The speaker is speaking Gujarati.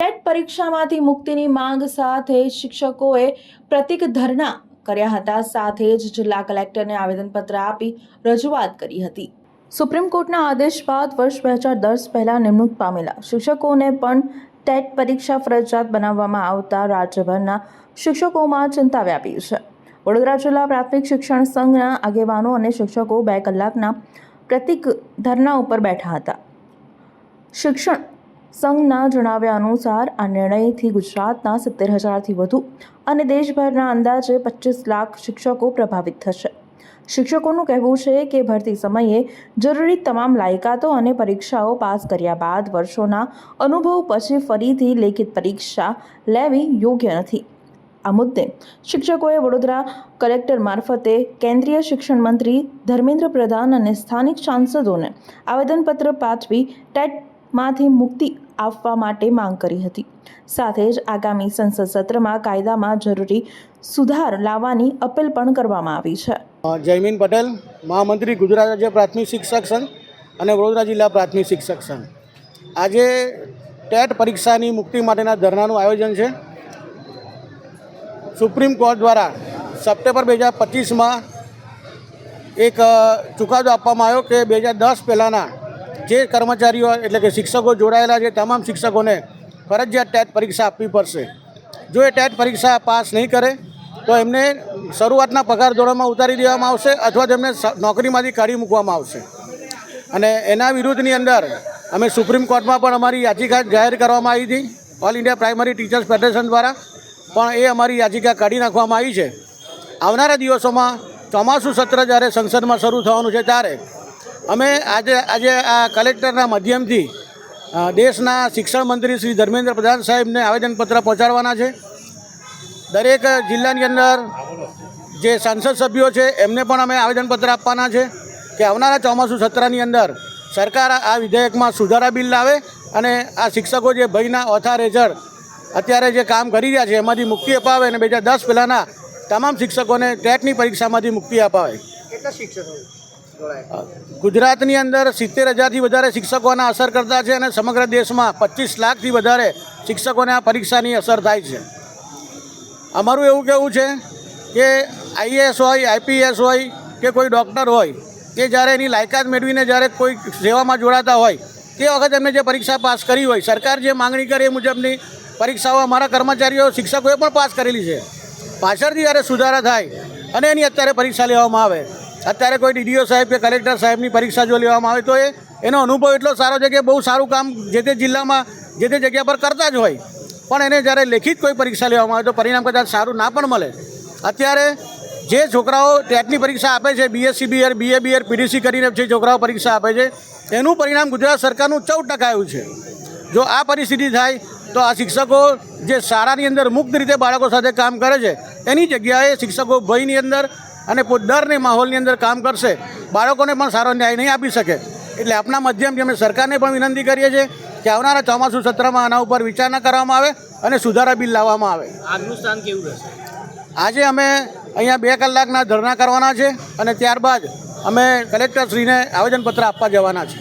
ટેટ પરીક્ષામાંથી મુક્તિની માંગ સાથે શિક્ષકોએ પ્રતિક ધરણા કર્યા હતા. સાથે જ જિલ્લા કલેક્ટરને આવેદનપત્ર આપી રજૂઆત કરી હતી. સુપ્રીમ કોર્ટના આદેશ બાદ વર્ષ 2010 પહેલા નિમણૂક પામેલા શિક્ષકોને પણ ટેટ પરીક્ષા ફરજિયાત બનાવવામાં આવતા રાજ્યભરના શિક્ષકોમાં ચિંતા વ્યાપી છે. વડોદરા જિલ્લા પ્રાથમિક શિક્ષણ સંઘના આગેવાનો અને શિક્ષકો 2 કલાકના પ્રતિક ધરણા ઉપર બેઠા હતા. શિક્ષણ સંઘના જણાવ્યા અનુસાર આ નિર્ણયથી ગુજરાતના 70,000થી વધુ અને દેશભરના અંદાજે 25 લાખ શિક્ષકો પ્રભાવિત થશે. શિક્ષકોનું કહેવું છે કે ભરતી સમયે જરૂરી તમામ લાયકાતો અને પરીક્ષાઓ પાસ કર્યા બાદ વર્ષોના અનુભવ પછી ફરીથી લેખિત પરીક્ષા લેવી યોગ્ય નથી. આ મુદ્દે શિક્ષકોએ વડોદરા કલેક્ટર મારફતે કેન્દ્રીય શિક્ષણ મંત્રી ધર્મેન્દ્ર પ્રધાન અને સ્થાનિક સાંસદોને આવેદનપત્ર પાઠવી ટેટમાંથી મુક્તિ આપવા માટે માંગ કરી હતી. સાથે જ આગામી સંસદ સત્રમાં કાયદામાં જરૂરી સુધાર લાવવાની અપીલ પણ કરવામાં આવી છે. જયમીન પટેલ, મહામંત્રી ગુજરાત રાજ્ય પ્રાથમિક શિક્ષક સંઘ અને વડોદરા જિલ્લા પ્રાથમિક શિક્ષક સંઘ. આજે ટેટ પરીક્ષાની મુક્તિ માટેના ધરણાનું આયોજન છે. સુપ્રીમ કોર્ટ દ્વારા સપ્ટેમ્બર 2025માં એક ચુકાદો આપવામાં આવ્યો કે 2010 પહેલાંના જે કર્મચારીઓ એટલે કે શિક્ષકો જોડાયેલા છે તમામ શિક્ષકોને ફરજિયાત ટેટ પરીક્ષા આપવી પડશે. જો એ ટેટ પરીક્ષા પાસ નહીં કરે તો એમને શરૂઆતના પગાર ધોરણમાં ઉતારી દેવામાં આવશે અથવા તેમને નોકરીમાંથી કાઢી મૂકવામાં આવશે. અને એના વિરુદ્ધની અંદર અમે સુપ્રીમ કોર્ટમાં પણ અમારી યાચિકા જાહેર કરવામાં આવી હતી. All India primary teachers federation દ્વારા પણ એ અમારી યાચિકા કાઢી નાખવામાં આવી છે. આવનારા દિવસોમાં ચોમાસું સત્ર જ્યારે સંસદમાં શરૂ થવાનું છે ત્યારે અમે આજે આ કલેક્ટરના માધ્યમથી દેશના શિક્ષણ મંત્રી શ્રી ધર્મેન્દ્ર પ્રધાન સાહેબને આવેદનપત્ર પહોંચાડવાના છે. દરેક જિલ્લાની અંદર જે સાંસદ સભ્યો છે એમને પણ અમે આવેદનપત્ર આપવાના છે કે આવનારા ચોમાસું સત્રની અંદર સરકાર આ વિધેયકમાં સુધારા બિલ લાવે અને આ શિક્ષકો જે ભયના ઓથાર હેઠળ અત્યારે જે કામ કરી રહ્યા છે એમાંથી મુક્તિ અપાવે અને 2010 પહેલાંના તમામ શિક્ષકોને ટેટની પરીક્ષામાંથી મુક્તિ અપાવે. કેટલા શિક્ષકો ગુજરાતની અંદર 70,000થી વધારે શિક્ષકોને અસર કરતા છે અને સમગ્ર દેશમાં 25 લાખથી વધારે શિક્ષકોને આ પરીક્ષાની અસર થાય છે. અમારું એવું કહેવું છે કે IAS હોય, IPS હોય કે કોઈ ડૉક્ટર હોય કે જ્યારે એની લાયકાત મેળવીને જ્યારે કોઈ સેવામાં જોડાતા હોય તે વખતે એમને જે પરીક્ષા પાસ કરી હોય, સરકાર જે માંગણી કરે એ મુજબની પરીક્ષાઓ અમારા કર્મચારીઓ શિક્ષકોએ પણ પાસ કરેલી છે. પાછળથી જ્યારે સુધારા થાય અને એની અત્યારે પરીક્ષા લેવામાં આવે, અત્યારે કોઈ DDO સાહેબ કે કલેક્ટર સાહેબની પરીક્ષા જો લેવામાં આવે તો એનો અનુભવ એટલો સારો છે કે બહુ સારું કામ જે તે જિલ્લામાં જે તે જગ્યા પર કરતા જ હોય, પણ એને જ્યારે લેખિત કોઈ પરીક્ષા લેવામાં આવે તો પરિણામ કદાચ સારું ના પણ મળે. અત્યારે જે છોકરાઓ ટેટની પરીક્ષા આપે છે, BSc BR, BA BR, PDC કરીને જે છોકરાઓ પરીક્ષા આપે છે એનું પરિણામ ગુજરાત સરકારનું 14% આવ્યું છે. જો આ પરિસ્થિતિ થાય તો આ શિક્ષકો જે શાળાની અંદર મુક્ત રીતે બાળકો સાથે કામ કરે છે એની જગ્યાએ શિક્ષકો ભયની અંદર અને ડરની માહોલની અંદર કામ કરશે, બાળકોને પણ સારો ન્યાય નહીં આપી શકે. એટલે આપના માધ્યમથી અમે સરકારને પણ વિનંતી કરીએ છીએ કે આવનારા ચોમાસું સત્રમાં આના ઉપર વિચારણા કરવામાં આવે અને સુધારા બિલ લાવવામાં આવે. આજનું સ્થાન કેવું રહેશે? આજે અમે અહીંયા 2 કલાકના ધરણા કરવાના છે અને ત્યારબાદ અમે કલેક્ટરશ્રીને આવેદનપત્ર આપવા જવાના છે.